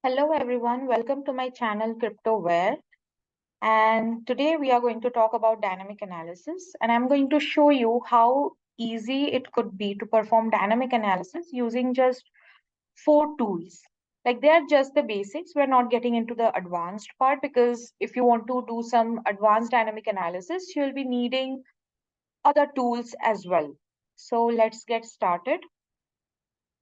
Hello everyone, welcome to my channel CryptoWare. And today we are going to talk about dynamic analysis, and I'm going to show you how easy it could be to perform dynamic analysis using just 4 tools. Like they are just the basics. We're not getting into the advanced part because if you want to do some advanced dynamic analysis, you'll be needing other tools as well. So let's get started.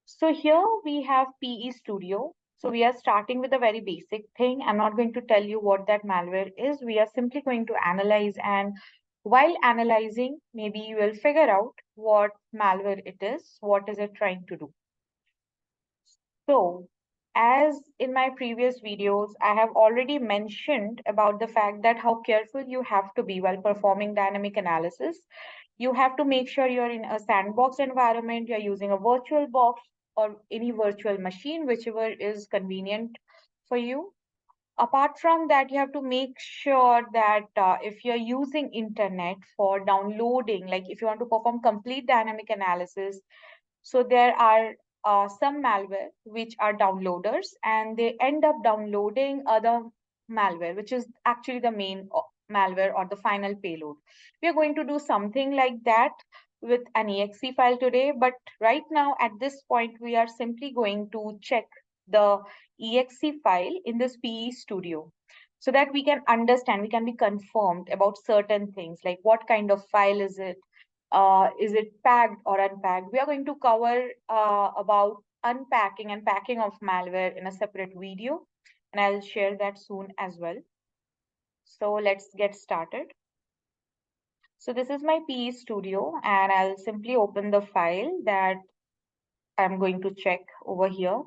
So here we have PE Studio. So we are starting with a very basic thing. I'm not going to tell you what that malware is. We are simply going to analyze, and while analyzing, maybe you will figure out what malware it is, what is it trying to do. So as in my previous videos, I have already mentioned about the fact that how careful you have to be while performing dynamic analysis. You have to make sure you're in a sandbox environment, you're using a virtual box or any virtual machine, whichever is convenient for you. Apart from that, you have to make sure that if you're using internet for downloading, like if you want to perform complete dynamic analysis, so there are some malware which are downloaders and they end up downloading other malware, which is actually the main malware or the final payload. We are going to do something like that with an exe file today, but right now at this point, we are simply going to check the exe file in this PE Studio so that we can understand, we can be confirmed about certain things like what kind of file is it packed or unpacked? We are going to cover about unpacking and packing of malware in a separate video, and I'll share that soon as well. So let's get started. So this is my PE Studio, and I'll simply open the file that I'm going to check over here.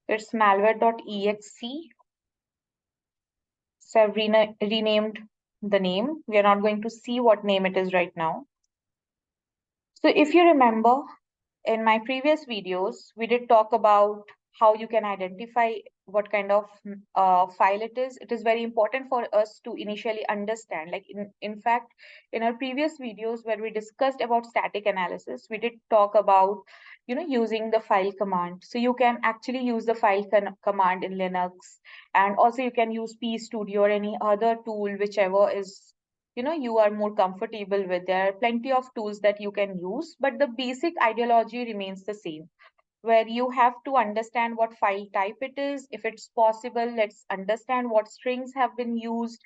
It's malware.exe. So I've renamed the name. We are not going to see what name it is right now. So if you remember, in my previous videos, we did talk about how you can identify what kind of file it is. It is very important for us to initially understand. Like in fact, in our previous videos where we discussed about static analysis, we did talk about, using the file command. So you can actually use the file command in Linux, and also you can use PStudio or any other tool, whichever is you are more comfortable with. There are plenty of tools that you can use, but the basic ideology remains the same, where you have to understand what file type it is. If it's possible, let's understand what strings have been used,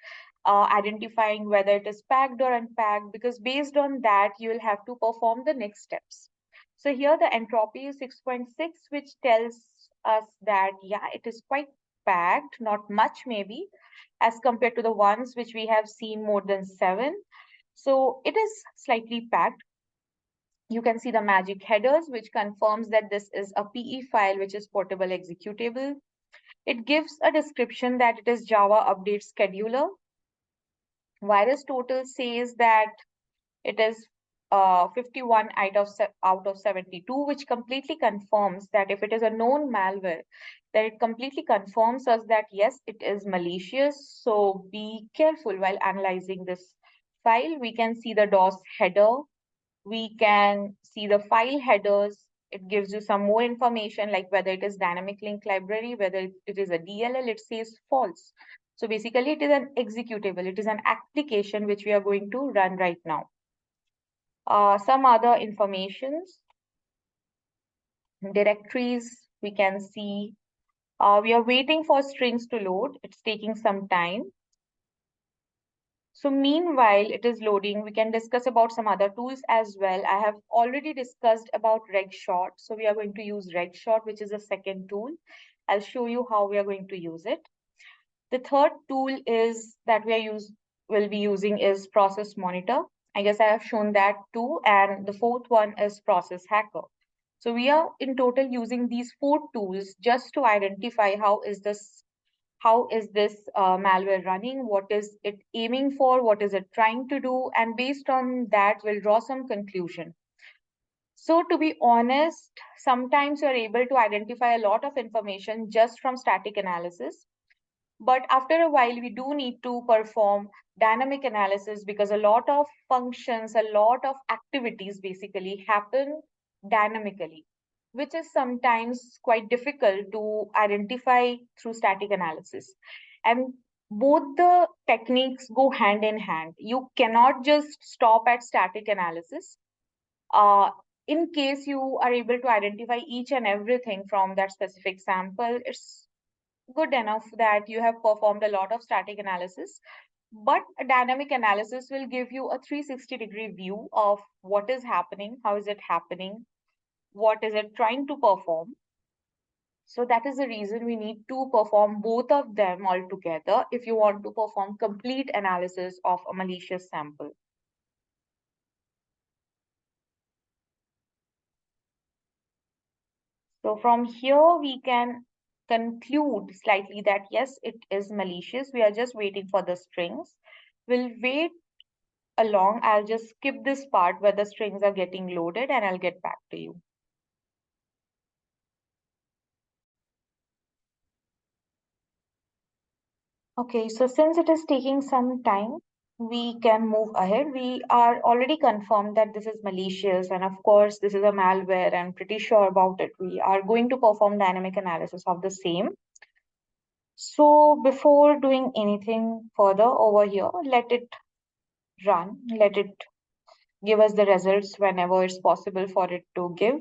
identifying whether it is packed or unpacked, because based on that you will have to perform the next steps. So here the entropy is 6.6, which tells us that yeah, it is quite packed, not much maybe, as compared to the ones which we have seen more than 7. So it is slightly packed. You can see the magic headers, which confirms that this is a PE file, which is portable executable. It gives a description that it is Java update scheduler. Virus total says that it is 51 out of 72, which completely confirms that if it is a known malware, then it completely confirms us that yes, it is malicious. So be careful while analyzing this file. We can see the DOS header. We can see the file headers. It gives you some more information, like whether it is dynamic link library, whether it is a DLL, it says false. So basically it is an executable. It is an application which we are going to run right now. Some other informations, directories, we can see. We are waiting for strings to load. It's taking some time. So meanwhile, it is loading. We can discuss about some other tools as well. I have already discussed about regshot. So we are going to use regshot, which is a second tool. I'll show you how we are going to use it. The third tool is that will be using is process monitor. I guess I have shown that too. And the fourth one is process hacker. So we are in total using these 4 tools just to identify how is this malware running, what is it aiming for, what is it trying to do, and based on that, we'll draw some conclusion. So to be honest, sometimes you're able to identify a lot of information just from static analysis. But after a while, we do need to perform dynamic analysis because a lot of functions, a lot of activities basically happen dynamically. which is sometimes quite difficult to identify through static analysis. And both the techniques go hand in hand. You cannot just stop at static analysis. Uh, in case you are able to identify each and everything from that specific sample, it's good enough that you have performed a lot of static analysis. But a dynamic analysis will give you a 360-degree view of what is happening, how is it happening, what is it trying to perform. So that is the reason we need to perform both of them all together if you want to perform complete analysis of a malicious sample. So from here, we can conclude slightly that yes, it is malicious. We are just waiting for the strings. We'll wait along. I'll just skip this part where the strings are getting loaded and I'll get back to you. Okay, so since it is taking some time, we can move ahead. We are already confirmed that this is malicious, and of course, this is a malware. I'm pretty sure about it. We are going to perform dynamic analysis of the same. So before doing anything further over here, let it run, let it give us the results whenever it's possible for it to give.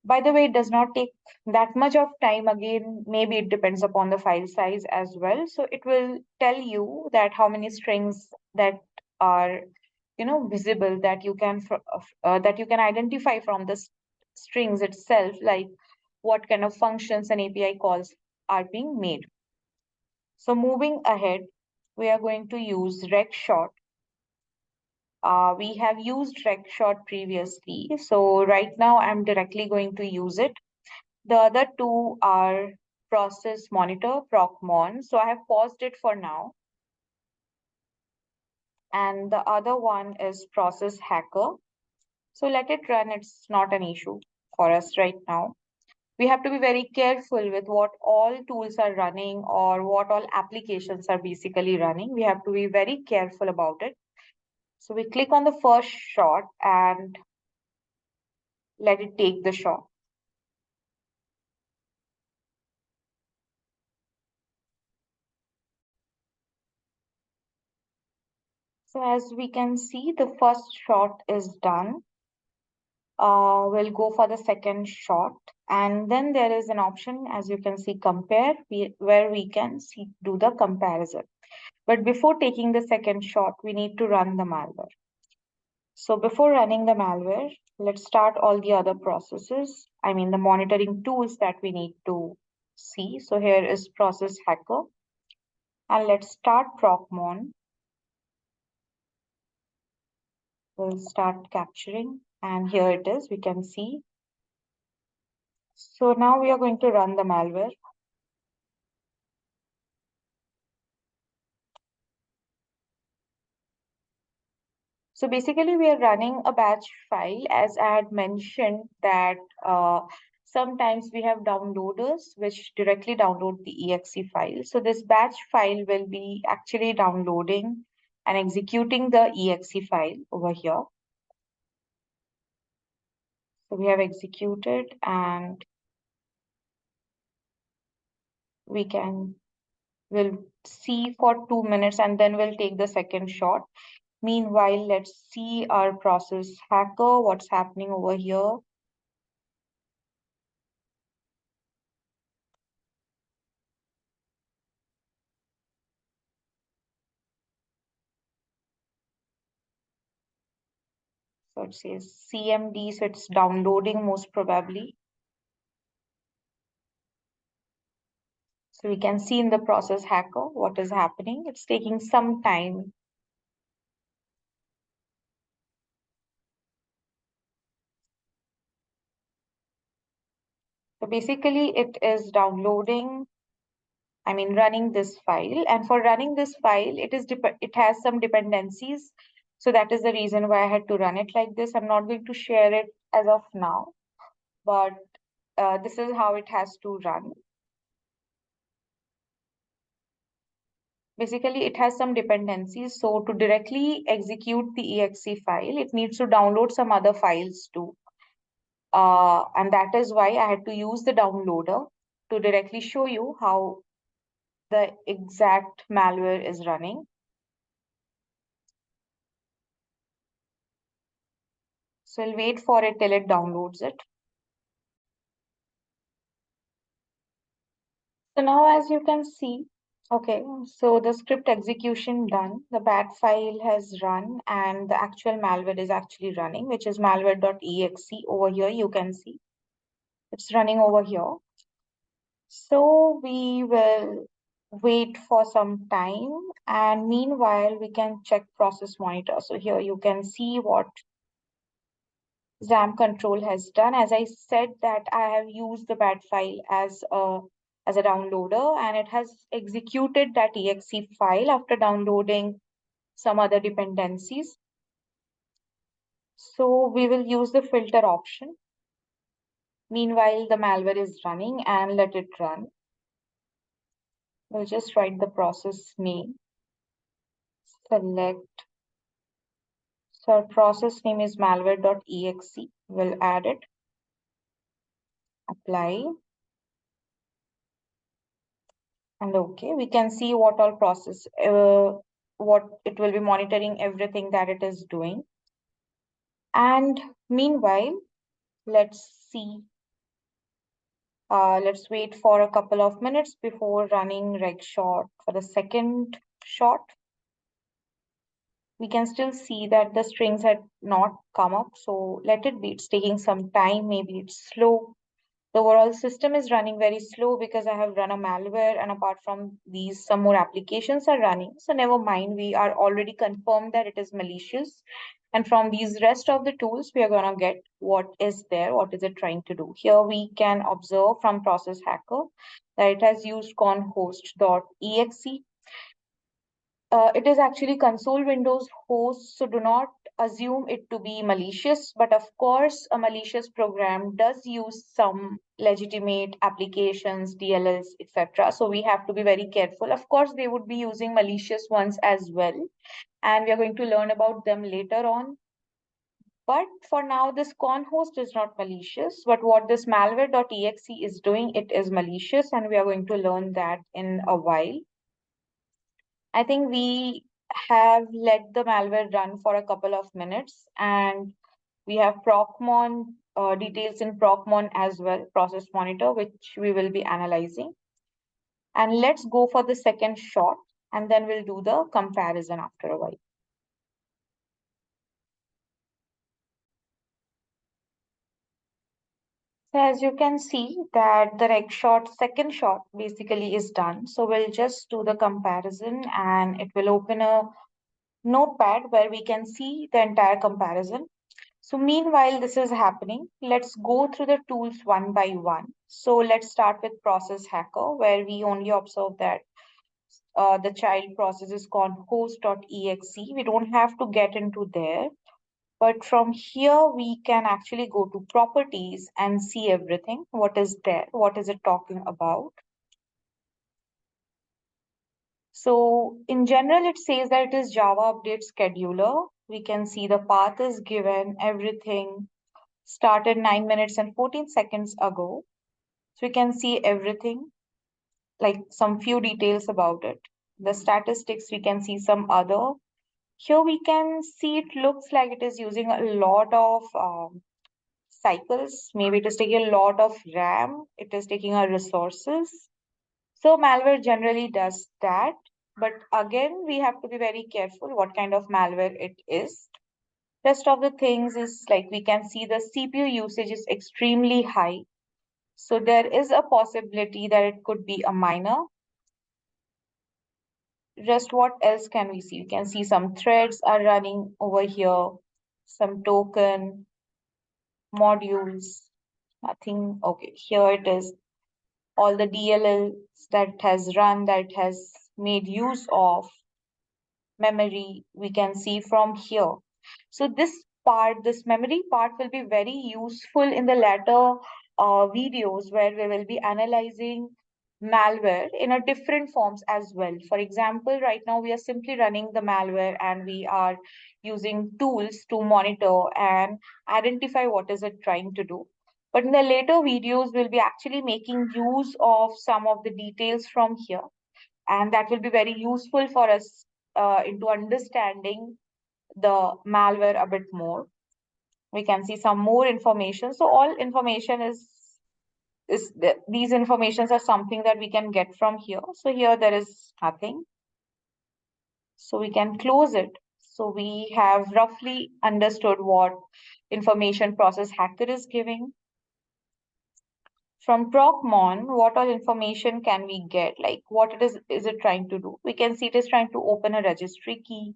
By the way, it does not take that much of time. Again, maybe it depends upon the file size as well. So it will tell you that how many strings that are, visible that you can that you can identify from the strings itself, like what kind of functions and API calls are being made. So moving ahead, we are going to use regshort. We have used regshort previously, so right now I'm directly going to use it. The other two are process monitor, procmon. So I have paused it for now. And the other one is process hacker. So let it run. It's not an issue for us right now. We have to be very careful with what all tools are running or what all applications are basically running. We have to be very careful about it. So we click on the first shot and let it take the shot. So as we can see, the first shot is done. We'll go for the second shot. And then there is an option, as you can see, compare, where we can do the comparison. But before taking the second shot, we need to run the malware. So before running the malware, let's start all the other processes. I mean, the monitoring tools that we need to see. So here is process hacker. And let's start procmon. We'll start capturing. And here it is, we can see. So now we are going to run the malware. So basically, we are running a batch file. As I had mentioned that sometimes we have downloaders which directly download the exe file. So this batch file will be actually downloading and executing the exe file over here. So we have executed and we'll see for 2 minutes and then we'll take the second shot. Meanwhile, let's see our process hacker, what's happening over here. So it says CMD, so it's downloading most probably. So we can see in the process hacker what is happening. It's taking some time. So basically it is downloading, running this file. And for running this file, it has some dependencies. So that is the reason why I had to run it like this. I'm not going to share it as of now, but this is how it has to run. Basically, it has some dependencies. So to directly execute the exe file, it needs to download some other files too. And that is why I had to use the downloader to directly show you how the exact malware is running. So I'll wait for it till it downloads it. So now as you can see, okay, so the script execution done, the bat file has run and the actual malware is actually running, which is malware.exe over here. You can see it's running over here. So we will wait for some time and meanwhile we can check process monitor. So here you can see what XAMPP control has done. As I said that I have used the bat file as a downloader and it has executed that exe file after downloading some other dependencies. So we will use the filter option. Meanwhile, the malware is running and let it run. We'll just write the process name, select. So our process name is malware.exe. We'll add it, apply. And okay, we can see what all process, what it will be monitoring everything that it is doing. And meanwhile, let's see, let's wait for a couple of minutes before running reg shot for the second shot. We can still see that the strings had not come up. So let it be, it's taking some time, maybe it's slow. The overall system is running very slow because I have run a malware and apart from these, some more applications are running. So never mind, we are already confirmed that it is malicious. And from these rest of the tools, we are going to get what is there, what is it trying to do. Here we can observe from Process Hacker that it has used conhost.exe. It is actually console Windows host, so do not assume it to be malicious. But of course, a malicious program does use some legitimate applications, DLLs, etc. So we have to be very careful. Of course, they would be using malicious ones as well. And we are going to learn about them later on. But for now, this conhost is not malicious. But what this malware.exe is doing, it is malicious. And we are going to learn that in a while. I think we have let the malware run for a couple of minutes and we have procmon details in procmon as well, process monitor, which we will be analyzing. And let's go for the second shot and then we'll do the comparison after a while. So as you can see that the reg shot, second shot basically is done. So we'll just do the comparison and it will open a notepad where we can see the entire comparison. So meanwhile, this is happening. Let's go through the tools one by one. So let's start with Process Hacker, where we only observe that the child process is called host.exe. We don't have to get into there. But from here, we can actually go to properties and see everything. What is there? What is it talking about? So in general, it says that it is Java update scheduler. We can see the path is given, everything started 9 minutes and 14 seconds ago. So we can see everything, like some few details about it. The statistics, we can see some other. Here we can see it looks like it is using a lot of cycles. Maybe it is taking a lot of RAM. It is taking our resources. So malware generally does that. But again, we have to be very careful what kind of malware it is. Rest of the things is like we can see the CPU usage is extremely high. So there is a possibility that it could be a minor. Just what else can we see? We can see some threads are running over here, some token modules, nothing. Okay, here it is. All the DLLs that has run, that has made use of memory, we can see from here. So this part, this memory part will be very useful in the later videos where we will be analyzing malware in a different forms as well. For example, right now we are simply running the malware and we are using tools to monitor and identify what is it trying to do. But in the later videos, we'll be actually making use of some of the details from here. And that will be very useful for us into understanding the malware a bit more. We can see some more information. So all information these informations are something that we can get from here. So here there is nothing. So we can close it. So we have roughly understood what information process hacker is giving. From Procmon, what all information can we get? Like what is it trying to do? We can see it is trying to open a registry key.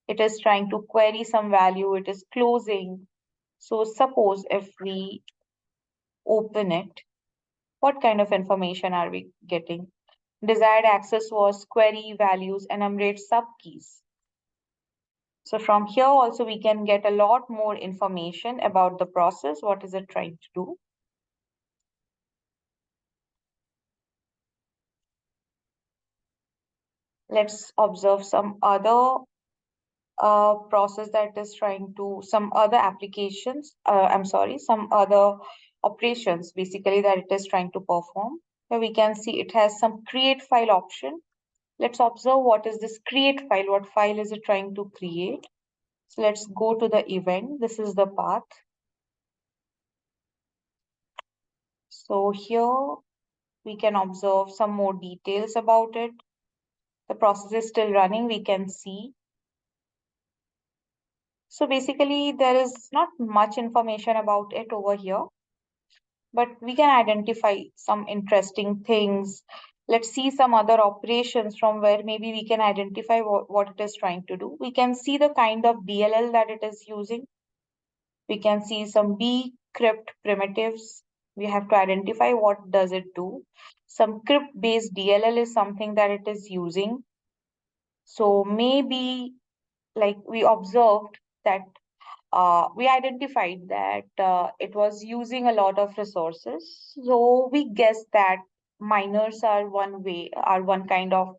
It is trying to query some value. It is closing. So suppose if we open it, what kind of information are we getting? Desired access was query values enumerate subkeys. So from here also we can get a lot more information about the process. What is it trying to do? Let's observe some other process that is trying to, some other applications, some other operations basically that it is trying to perform. Here we can see it has some create file option. Let's observe what is this create file, what file is it trying to create. So let's go to the event. This is the path. So here we can observe some more details about it. The process is still running, we can see. So basically there is not much information about it over here, but we can identify some interesting things. Let's see some other operations from where maybe we can identify what it is trying to do. We can see the kind of DLL that it is using. We can see some bcrypt primitives. We have to identify what does it do. Some crypt-based DLL is something that it is using. So maybe like we observed that we identified that it was using a lot of resources. So we guessed that miners are one kind of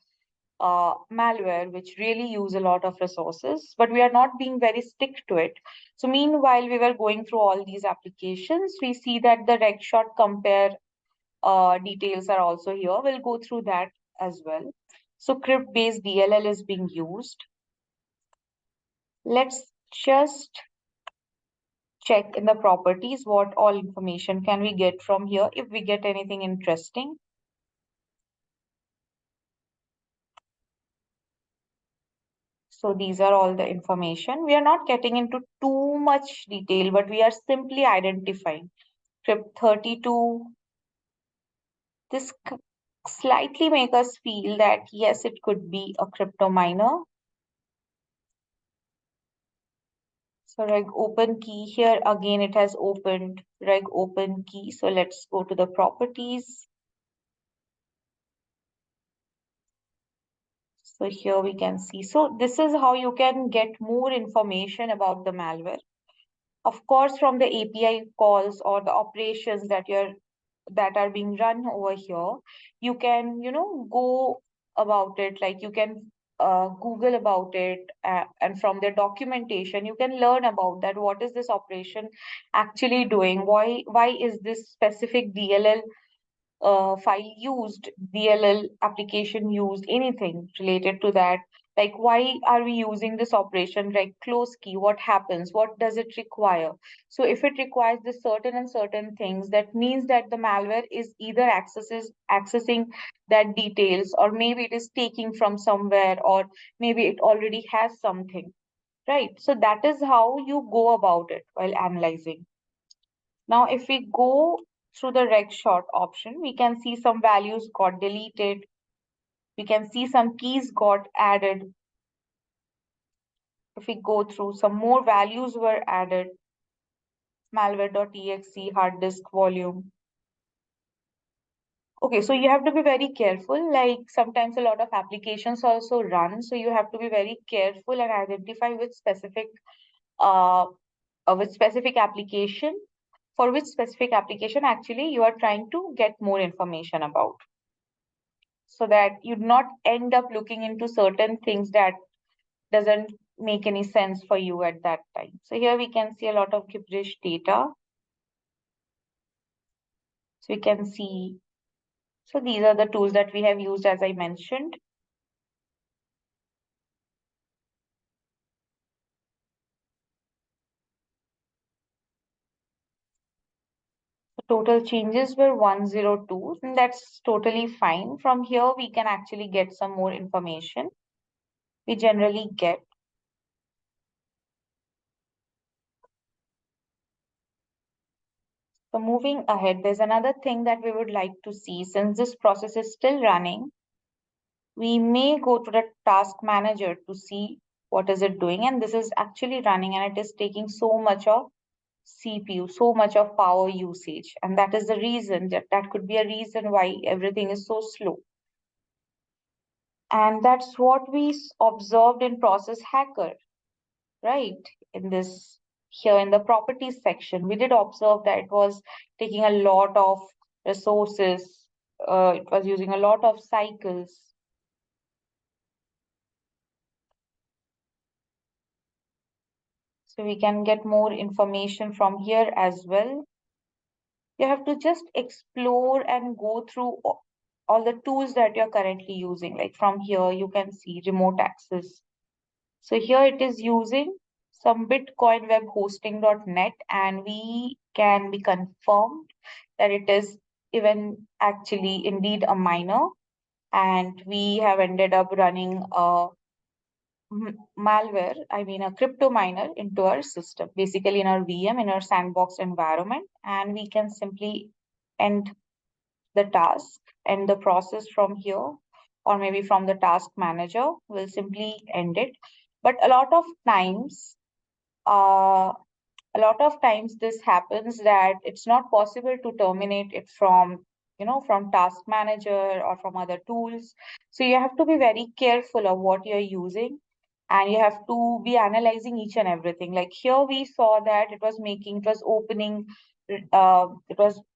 malware which really use a lot of resources, but we are not being very strict to it. So meanwhile, we were going through all these applications, we see that the regshot compare details are also here. We'll go through that as well. So crypt-based DLL is being used. Let's just check in the properties what all information can we get from here if we get anything interesting. So these are all the information. We are not getting into too much detail, but we are simply identifying crypt32. This slightly make us feel that yes, it could be a crypto miner. So reg open key here again, it has opened reg open key. So let's go to the properties. So here we can see. So this is how you can get more information about the malware. Of course, from the API calls or the operations that are being run over here, you can, go about it. Like you can Google about it, and from their documentation, you can learn about that. What is this operation actually doing? Why is this specific DLL file used, DLL application used, anything related to that. Like, why are we using this operation, like close key? What happens? What does it require? So if it requires this certain and certain things, that means that the malware is either accessing that details, or maybe it is taking from somewhere, or maybe it already has something, right? So that is how you go about it while analyzing. Now, if we go through the reg short option, we can see some values got deleted. We can see some keys got added. If we go through, some more values were added. Malware.exe, hard disk volume. Okay, so you have to be very careful. Like sometimes a lot of applications also run. So you have to be very careful and identify uh, which specific application, for which specific application actually you are trying to get more information about, so that you not end up looking into certain things that doesn't make any sense for you at that time. So here we can see a lot of gibberish data. So we can see, so these are the tools that we have used, as I mentioned. The total changes were 102, and that's totally fine. From here, we can actually get some more information. We generally get. So moving ahead, there's another thing that we would like to see. Since this process is still running, we may go to the task manager to see what is it doing. And this is actually running and it is taking so much of CPU, so much of power usage. And that is the reason that could be a reason why everything is so slow. And that's what we observed in Process Hacker, right? In this, here in the properties section, we did observe that it was taking a lot of resources. It was using a lot of cycles. So we can get more information from here as well. You have to just explore and go through all the tools that you're currently using. Like from here, you can see remote access. So here it is using some Bitcoin web hosting.net, and we can be confirmed that it is even actually indeed a miner. And we have ended up running a malware, I mean a crypto miner into our system, basically in our VM, in our sandbox environment. And we can simply end the task and the process from here, or maybe from the task manager, will simply end it. But uh, a lot of times this happens that it's not possible to terminate it from, from task manager or from other tools. So you have to be very careful of what you're using, and you have to be analyzing each and everything. Like here we saw that it was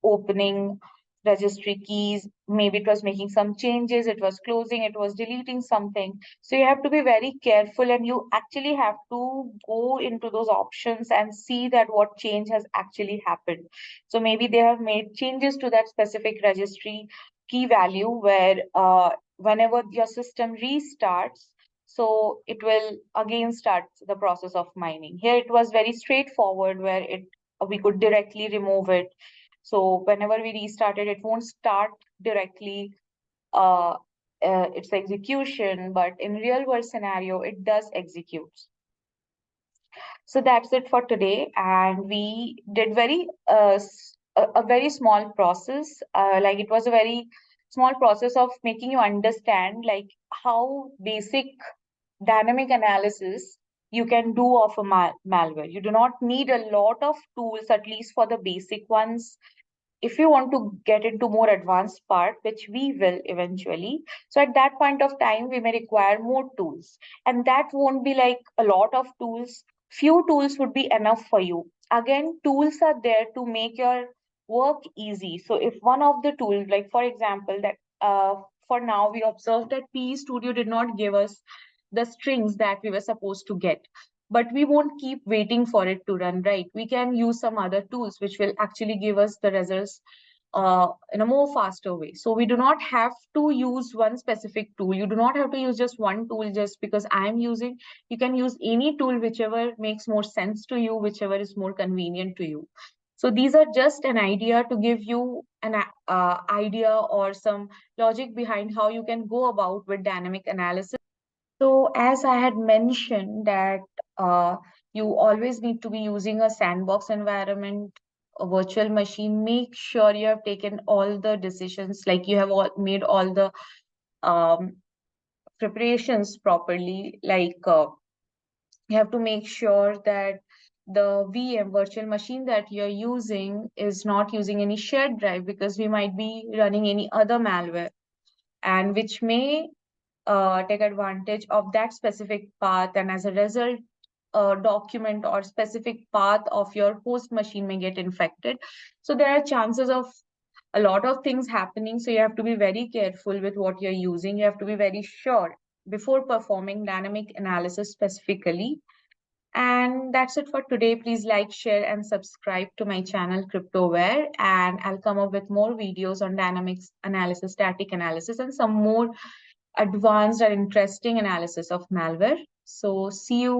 opening registry keys, maybe it was making some changes, it was closing, it was deleting something. So you have to be very careful, and you actually have to go into those options and see that what change has actually happened. So maybe they have made changes to that specific registry key value where whenever your system restarts, so it will again start the process of mining. Here it was very straightforward where it we could directly remove it. So whenever we restart it, it won't start directly uh, its execution, but in real world scenario, it does execute. So that's it for today. And we did a very small process. Like it was a very small process of making you understand like how basic dynamic analysis you can do of a malware. You do not need a lot of tools, at least for the basic ones. If you want to get into more advanced part, which we will eventually, so at that point of time we may require more tools, and that won't be like a lot of tools. Few tools would be enough for you. Again, tools are there to make your work easy. So if one of the tools, like for example that for now we observed that PE Studio did not give us the strings that we were supposed to get, but we won't keep waiting for it to run, right? We can use some other tools which will actually give us the results in a more faster way. So we do not have to use one specific tool. You do not have to use just one tool just because I am using. You can use any tool, whichever makes more sense to you, whichever is more convenient to you. So these are just an idea to give you an idea or some logic behind how you can go about with dynamic analysis. So as I had mentioned that you always need to be using a sandbox environment, a virtual machine. Make sure you have taken all the decisions, like you have made all the um, preparations properly. Like you have to make sure that the VM virtual machine that you're using is not using any shared drive, because we might be running any other malware, and which may take advantage of that specific path, and as a result a document or specific path of your host machine may get infected. So there are chances of a lot of things happening, so you have to be very careful with what you're using. You have to be very sure before performing dynamic analysis specifically. And that's it for today. Please like, share, and subscribe to my channel CryptoWare. And I'll come up with more videos on dynamics analysis, static analysis, and some more advanced and interesting analysis of malware. So see you